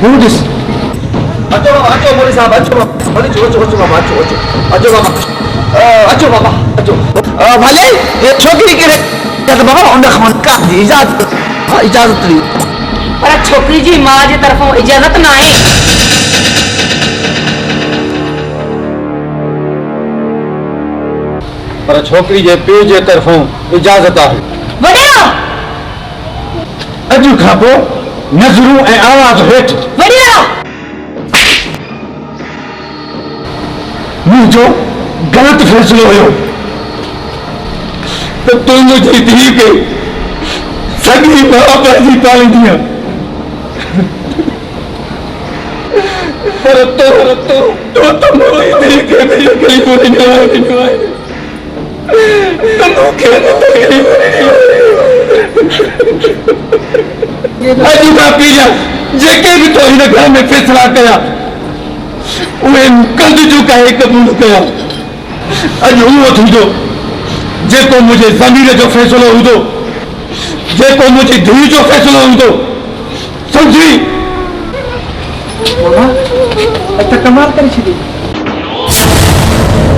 Who this? अचो बाबा, अचो मोदी साहब, अचो बाबा, अचो अचो अचो बाबा, अचो अचो अचो बाबा, अचो बाबा, अचो। भले ये छोकरी के तो बाबा उन खमन का इजाजत, हाँ इजाजत ली। पर छोकरी जी मां जे तरफों इजाजत ना है। पर छोकरी जे पीउ जे तरफों इजाजत आहे। वडिया अॼु खां पोइ नज़रूं ऐं आवाज़ हेठि वडिया मुंहिंजो ग़लति फ़ैसिलो हुयो त तूं मुंहिंजी धीउ खे सॻी माउ पंहिंजी पालींदीअ, पर तूं त मुंहिंजी धीउ खे बि तकलीफ़ ॾिनो आहे। त मूंखे बि तकलीफ़ अॼु खां पीला जेके बि तो हिन घर में फ़ैसिला कया उहे कंध झुकाए क़बूल कया। अॼु उहो थींदो जेको मुंहिंजे ज़मीर जो फ़ैसिलो हूंदो, जेको मुंहिंजी धीउ जो फ़ैसिलो हूंदो, सम्झी? मामा, अच्छा कमाल करे छॾी।